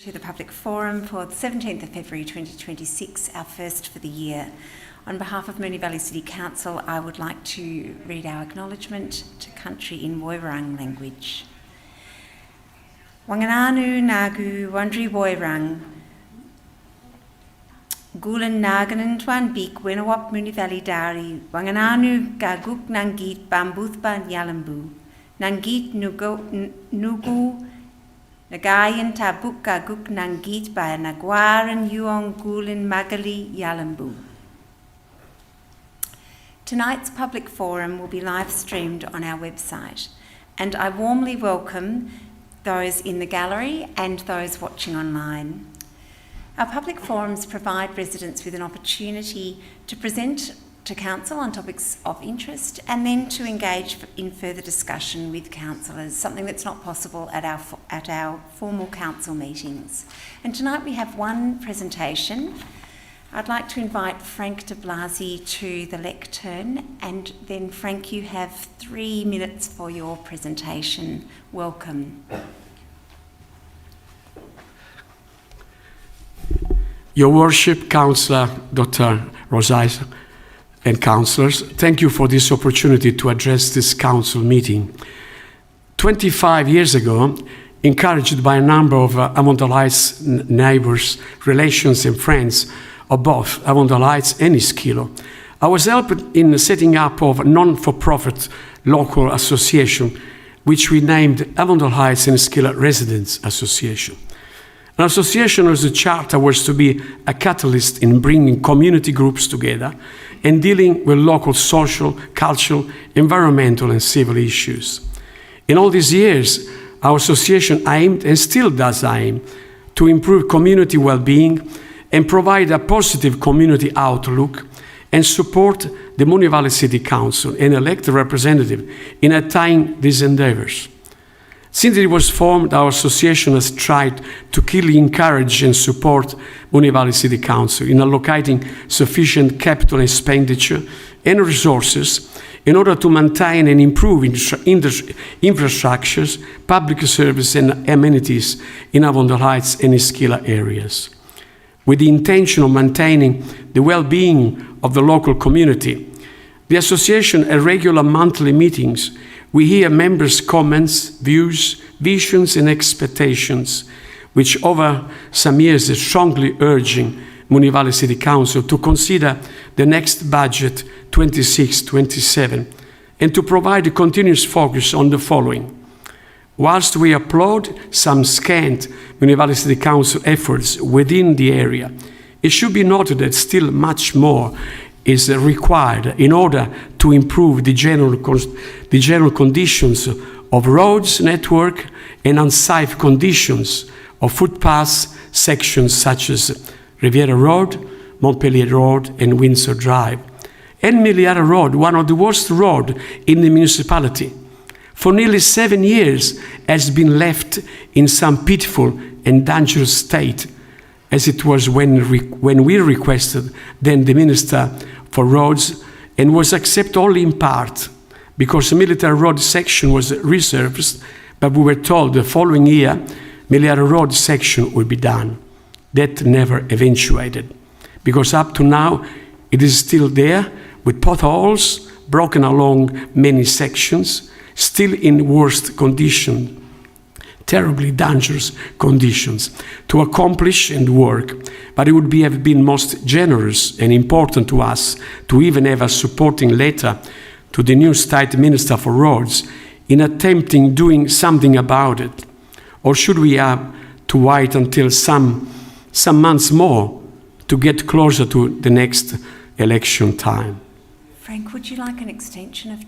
To the public forum for the 17th of February 2026, our first for the year. On behalf of Moonee Valley City Council, I would like to read our acknowledgement to country in Woiwurrung language. Wangananu Nagu Wandri Woiwurrung Gulan Naganan Tuan Bik Wenawap Moonee Valley Dari Wangananu Gaguk Nangit Bambuthba Yalambu Nangit Nugu Nagayan tabuk gaguk nangit by Nagwaran Yuong Gulin Magali Yalambu. Tonight's public forum will be live streamed on our website, and I warmly welcome those in the gallery and those watching online. Our public forums provide residents with an opportunity to present to Council on topics of interest and then to engage in further discussion with councillors, something that's not possible at our formal council meetings. And tonight we have one presentation. I'd like to invite Frank de Blasi to the lectern, and then Frank, you have 3 minutes for your presentation. Welcome. Your Worship, Councillor Dr. Rosais, and councillors, thank you for this opportunity to address this council meeting. 25 years ago, encouraged by a number of Avondale Heights neighbours, relations and friends of both Avondale Heights and Ischilo, I was helped in setting up of a non-for-profit local association, which we named Avondale Heights and Ischilo Residents Association. An association whose charter was to be a catalyst in bringing community groups together and dealing with local social, cultural, environmental and civil issues. In all these years, our association aimed and still does aim to improve community well-being and provide a positive community outlook and support the Moonee Valley City Council and elect a representative in attaining these endeavours. Since it was formed, our association has tried to keenly encourage and support Moonee Valley City Council in allocating sufficient capital expenditure and resources in order to maintain and improve infrastructures, public service and amenities in Avondale Heights and Ischilo areas. With the intention of maintaining the well-being of the local community, the association at regular monthly meetings we hear members' comments, views, visions and expectations, which over some years is strongly urging Moonee Valley City Council to consider the next budget 26-27 and to provide a continuous focus on the following. Whilst we applaud some scant Moonee Valley City Council efforts within the area, it should be noted that still much more is required in order to improve the general conditions of roads network and unsafe conditions of footpaths sections such as Riviera Road, Montpellier Road and Windsor Drive, and Miliara Road, one of the worst roads in the municipality. For nearly 7 years has been left in some pitiful and dangerous state, as it was when we requested then the Minister for Roads, and was accepted only in part because the Military Road section was resurfaced, but we were told the following year Miliara Road section would be done. That never eventuated, because up to now it is still there with potholes broken along many sections, still in worst condition, terribly dangerous conditions to accomplish and work, but it would have been most generous and important to us to even have a supporting letter to the new State Minister for Roads in attempting doing something about it. Or should we have to wait until some months more to get closer to the next election time? Frank, would you like an extension of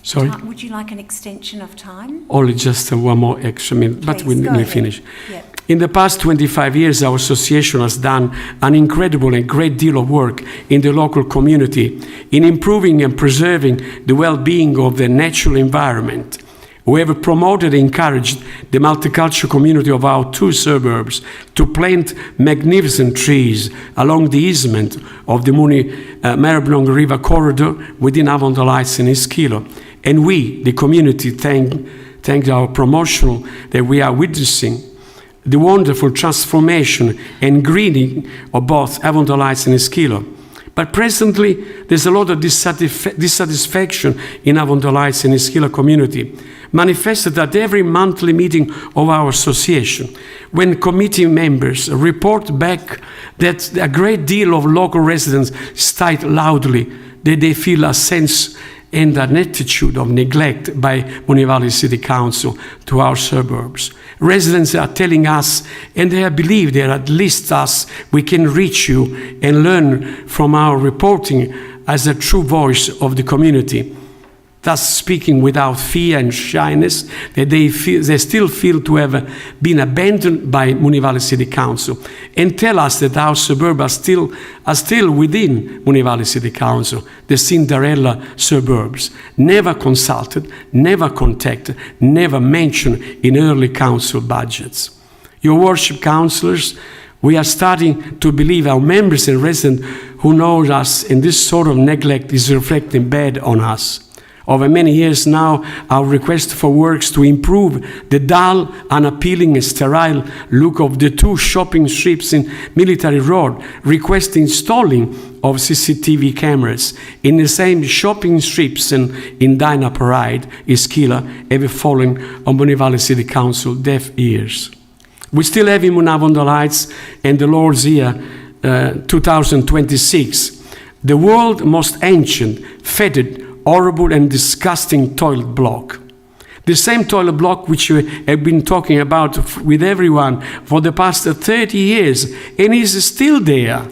Sorry? time? Would you like an extension of time? Only just one more extra minute, but we Please, finish. Yep. In the past 25 years, our association has done an incredible and great deal of work in the local community in improving and preserving the well-being of the natural environment. We have promoted and encouraged the multicultural community of our 2 suburbs to plant magnificent trees along the easement of the Maribyrnong River corridor within Avondale Heights and Ischilo. And we, the community, thank our promotional that we are witnessing the wonderful transformation and greening of both Avondale Heights and Enniskillen. But presently, there's a lot of dissatisfaction in Avondale Heights and Enniskillen community, manifested at every monthly meeting of our association, when committee members report back that a great deal of local residents state loudly that they feel a sense and an attitude of neglect by Moonee Valley City Council to our suburbs. Residents are telling us, and they believe they're at least us, we can reach you and learn from our reporting as a true voice of the community. Thus speaking without fear and shyness, that they still feel to have been abandoned by Moonee Valley City Council, and tell us that our suburbs are still within Moonee Valley City Council, the Cinderella suburbs, never consulted, never contacted, never mentioned in early council budgets. Your worship councillors, we are starting to believe our members and residents who know us, and this sort of neglect is reflecting bad on us. Over many years now, our request for works to improve the dull, unappealing and sterile look of the two shopping strips in Military Road, request installing of CCTV cameras in the same shopping strips and in Dinah Parade, Enniskillen, have fallen on Moonee Valley City Council deaf ears. We still have in Avondale Heights and the Lord's Year 2026, the world's most ancient, fetid, horrible and disgusting toilet block. The same toilet block which we have been talking about with everyone for the past 30 years, and is still there.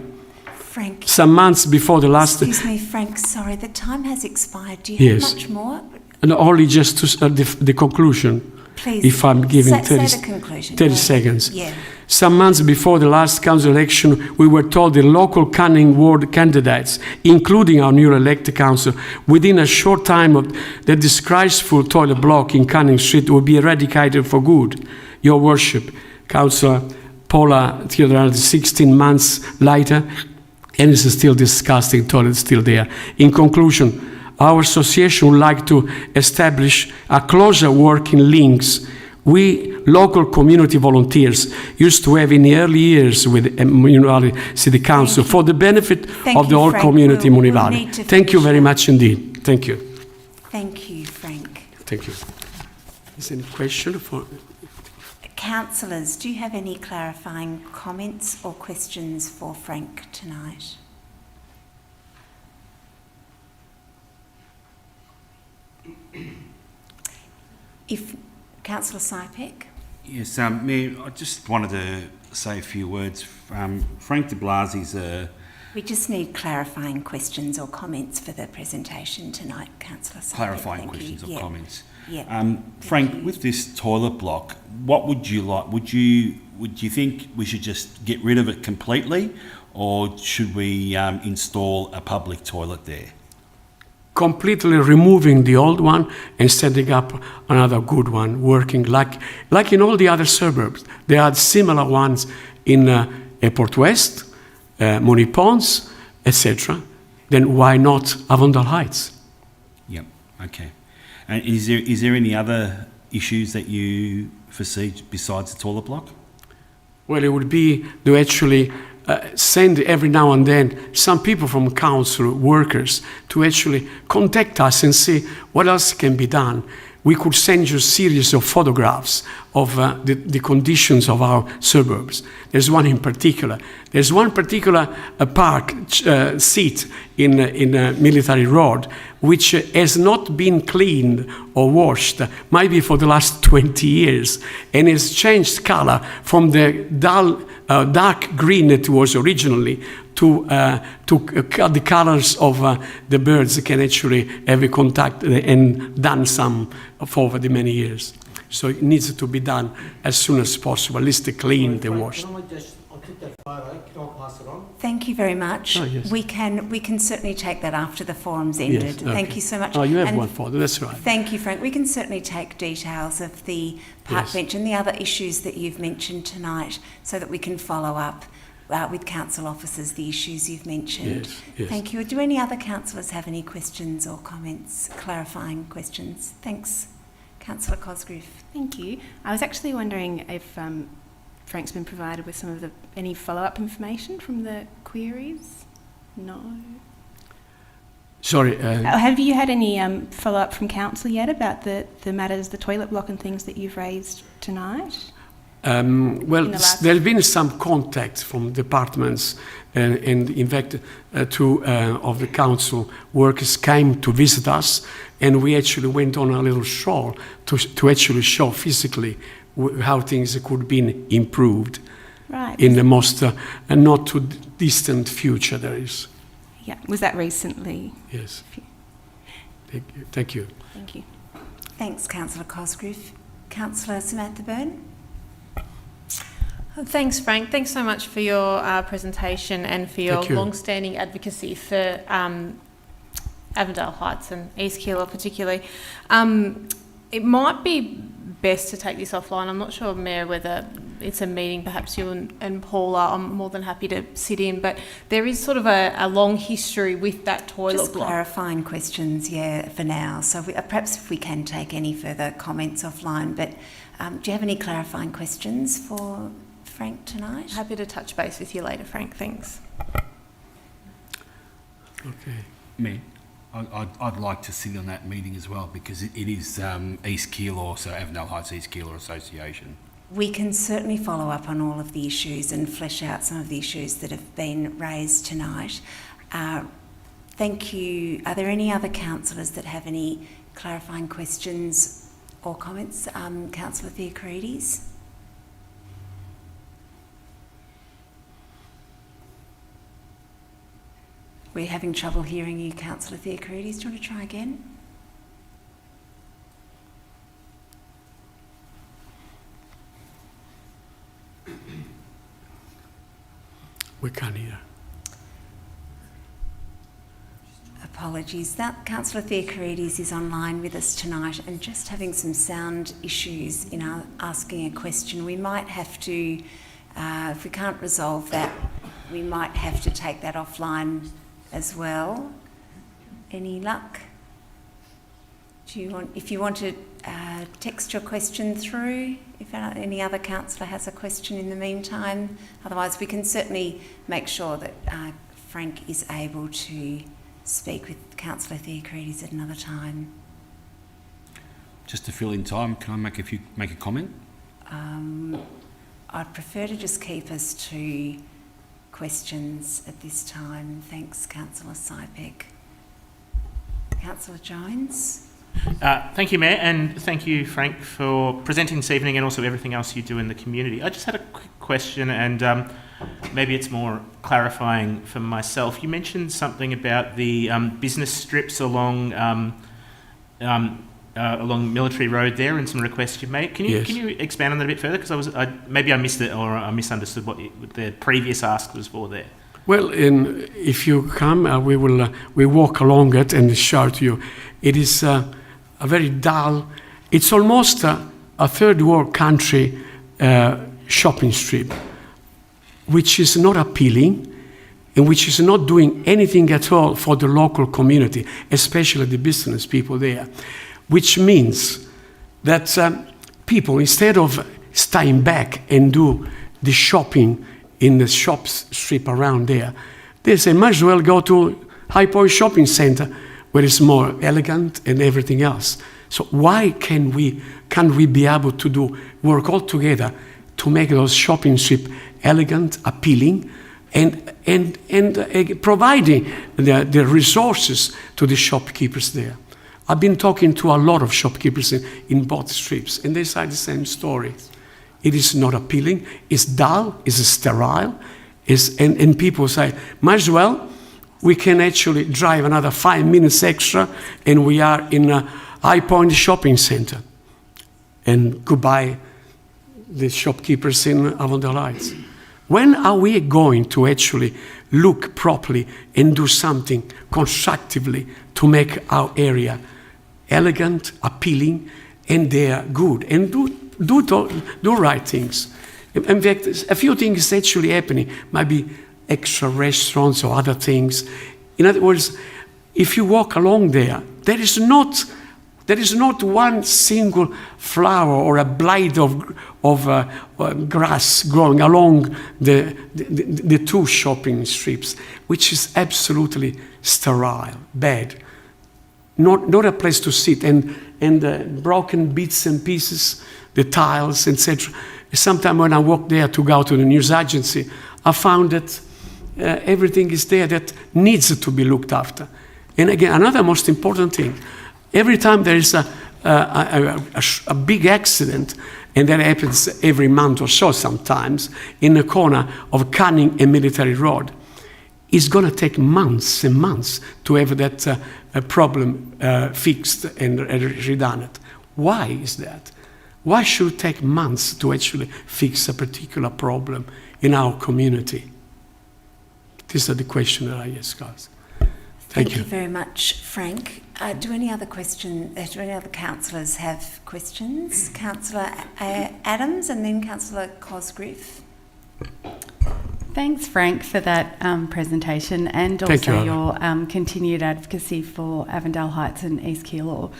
Frank. Some months before the last... Excuse me, Frank, sorry, the time has expired. Do you have much more? And only just to the conclusion. Please. If I'm giving say the conclusion. 30 seconds. Yeah. Some months before the last council election, we were told the local Canning ward candidates, including our newly elected council, within a short time of the disgraceful toilet block in Canning Street would be eradicated for good. Your worship, Councillor Paula Theodorou, 16 months later, and it's still disgusting toilet still there. In conclusion, our association would like to establish a closer working links. We local community volunteers used to have in the early years with Moonee Valley City Council for the benefit of the whole community in Moonee Valley. Thank you very much indeed. Thank you. Thank you, Frank. Thank you. Is there any question for... Councillors, do you have any clarifying comments or questions for Frank tonight? If Councillor Sypek. Yes, Mayor, I just wanted to say a few words. Frank de Blasi's We just need clarifying questions or comments for the presentation tonight, Councillor Sypek. Clarifying questions or comments. Yeah. Frank, with this toilet block, what would you like? Would you think we should just get rid of it completely, or should we install a public toilet there? Completely removing the old one and setting up another good one, working like in all the other suburbs. There are similar ones in Airport West, Moonee Ponds, etc. Then why not Avondale Heights? Yep. Okay. And is there any other issues that you foresee besides the toilet block? Well, it would be to actually send every now and then some people from council, workers, to actually contact us and see what else can be done. We could send you a series of photographs of the conditions of our suburbs. There's one in particular. There's one particular park seat in Military Road which has not been cleaned or washed, maybe for the last 20 years, and has changed color from the dark green it was originally to the colors of the birds can actually have a contact and done some for over the many years. So it needs to be done as soon as possible, at least cleaned and washed. Thank you very much. Oh, yes. We can certainly take that after the forum's ended. Yes, okay. Thank you so much. Oh, you have And one for that, that's right. Thank you, Frank. We can certainly take details of the park Yes. bench and the other issues that you've mentioned tonight so that we can follow up with council officers the issues you've mentioned. Yes, yes. Thank you. Do any other councillors have any questions or comments, clarifying questions? Thanks. Councillor Cosgrove. Thank you. I was actually wondering if Frank's been provided with any follow-up information from the queries? No. Sorry. Have you had any follow-up from council yet about the matters, the toilet block and things that you've raised tonight? There's been some contact from departments, and in fact, two of the council workers came to visit us, and we actually went on a little show to actually show physically how things could be improved. Right. In the most not too distant future, there is. Yeah. Was that recently? Yes. Thank you. Thank you. Thanks, Councillor Cosgrove. Councillor Samantha Byrne. Thanks, Frank. Thanks so much for your presentation and for your long-standing advocacy for Avondale Heights and East Keilor particularly. It might be best to take this offline. I'm not sure, Mayor, whether it's a meeting perhaps you and Paula, I'm more than happy to sit in, but there is sort of a long history with that toilet Just block. clarifying questions, for now. So perhaps if we can take any further comments offline, but do you have any clarifying questions for Frank tonight? Happy to touch base with you later, Frank. Thanks. Okay. Mayor, I'd like to sit on that meeting as well because it is East Keilor, so Avondale Heights East Keilor Association. We can certainly follow up on all of the issues and flesh out some of the issues that have been raised tonight. Thank you. Are there any other councillors that have any clarifying questions or comments? Councillor Theocharides. We're having trouble hearing you, Councillor Theocharides. Do you want to try again? We can't hear. Apologies. That Councillor Theocharides is online with us tonight and just having some sound issues in asking a question. We might have to, if we can't resolve that, we might have to take that offline as well. Any luck? If you want to text your question through, if any other councillor has a question in the meantime. Otherwise, we can certainly make sure that Frank is able to speak with Councillor Theocharides at another time. Just to fill in time, can I make a comment? I'd prefer to just keep us to questions at this time. Thanks, Councillor Sypek. Councillor Jones. Thank you, Mayor, and thank you, Frank, for presenting this evening and also everything else you do in the community. I just had a quick question, and maybe it's more clarifying for myself. You mentioned something about the business strips along Military Road there and some requests you've made. Can you expand on that a bit further? Because maybe I missed it or I misunderstood what the previous ask was for there. Well, if you come, we walk along it and show to you. It is a very dull. It's almost a third world country shopping strip, which is not appealing and which is not doing anything at all for the local community, especially the business people there. Which means that people, instead of staying back and do the shopping in the shop strip around there, they say, might as well go to High Point Shopping Centre, where it's more elegant and everything else. So why can't we be able to work all together to make those shopping strips elegant, appealing, and providing the resources to the shopkeepers there? I've been talking to a lot of shopkeepers in both strips, and they say the same story. It is not appealing, it's dull, it's sterile, and people say, might as well, we can actually drive another 5 minutes extra and we are in a High Point shopping centre. And goodbye, the shopkeepers in Avondale Heights. When are we going to actually look properly and do something constructively to make our area elegant, appealing, and they are good, and do right things? In fact, a few things actually happening, maybe extra restaurants or other things. In other words, if you walk along there, there is not There is not one single flower or a blade of grass growing along the two shopping strips, which is absolutely sterile, bad. Not a place to sit, and broken bits and pieces, the tiles, etc. Sometimes when I walk there to go to the news agency, I found that everything is there that needs to be looked after. And again, another most important thing, every time there is a big accident, and that happens every month or so sometimes, in the corner of Canning and Military Road, it's going to take months and months to have that problem fixed and redone. Why is that? Why should it take months to actually fix a particular problem in our community? These are the questions that I ask us. Thank you very much, Frank. Do any other councillors have questions? Councillor Adams and then Councillor Cosgriff. Thanks, Frank, for that presentation and also your continued advocacy for Avondale Heights and East Keilor.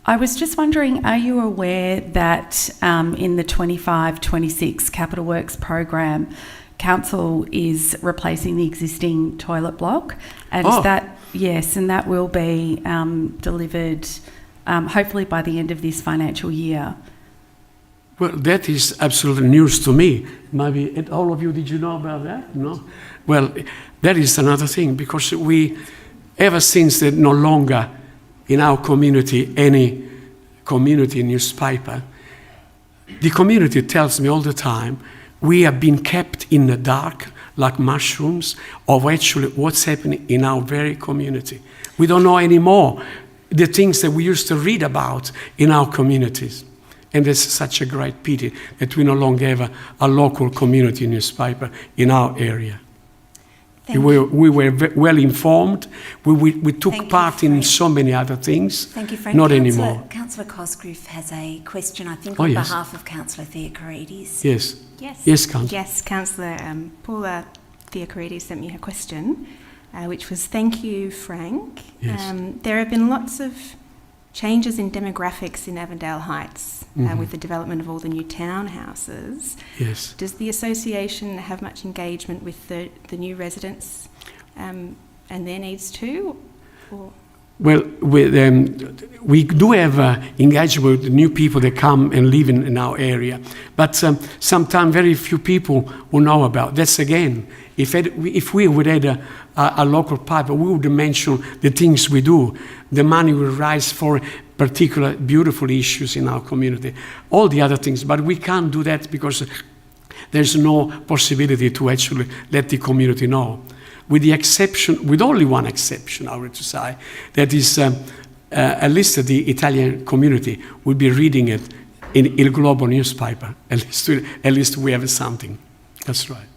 I was just wondering, are you aware that in the 25-26 Capital Works program, Council is replacing the existing toilet block? And that will be delivered hopefully by the end of this financial year. Well, that is absolutely news to me. Maybe all of you, did you know about that? No? Well, that is another thing, because ever since that no longer in our community any community newspaper, the community tells me all the time, we have been kept in the dark like mushrooms of actually what's happening in our very community. We don't know anymore the things that we used to read about in our communities. And it's such a great pity that we no longer have a local community newspaper in our area. We were well informed. We took part in so many other things. Thank you, Frank. Not anymore. Councillor Cosgriff has a question, I think, on behalf of Councillor Theocharides. Yes. Yes, Councillor. Yes, Councillor Paula Theocharides sent me her question, which was, thank you, Frank. Yes. There have been lots of changes in demographics in Avondale Heights with the development of all the new townhouses. Yes. Does the association have much engagement with the new residents and their needs too? Or? Well, we do have engagement with the new people that come and live in our area, but sometimes very few people will know about. That's again, if we would have a local paper, we would mention the things we do. The money will rise for particular beautiful issues in our community, all the other things, but we can't do that because there's no possibility to actually let the community know. With only one exception, I would say, that is at least the Italian community will be reading it in Il Globo newspaper. At least we have something. That's right.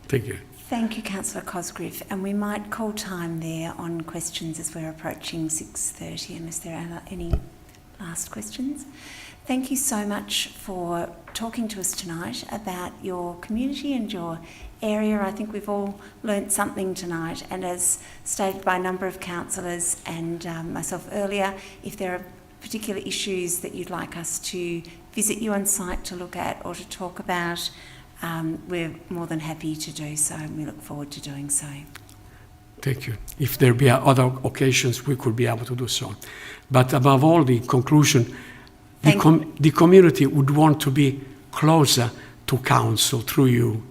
Thank you. Thank you, Councillor Cosgriff. And we might call time there on questions as we're approaching 6:30, unless there are any last questions. Thank you so much for talking to us tonight about your community and your area. I think we've all learnt something tonight, and as stated by a number of councillors and myself earlier, if there are particular issues that you'd like us to visit you on site to look at or to talk about, we're more than happy to do so, and we look forward to doing so. Thank you. If there be other occasions, we could be able to do so. But above all, the conclusion, the community would want to be closer to council through you.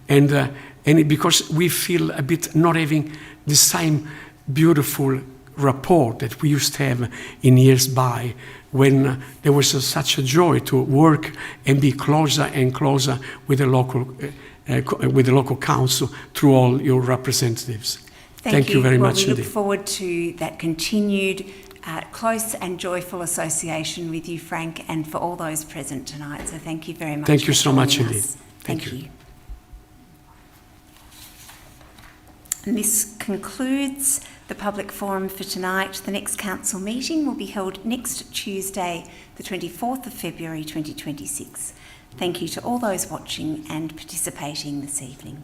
And because we feel a bit not having the same beautiful rapport that we used to have in years by, when there was such a joy to work and be closer and closer with the local council through all your representatives. Thank you very much indeed. We look indeed. forward to that continued close and joyful association with you, Frank, and for all those present tonight. So thank you very much. Thank you so much joining indeed. us. Thank you. And this concludes the public forum for tonight. The next council meeting will be held next Tuesday, the 24th of February 2026. Thank you to all those watching and participating this evening.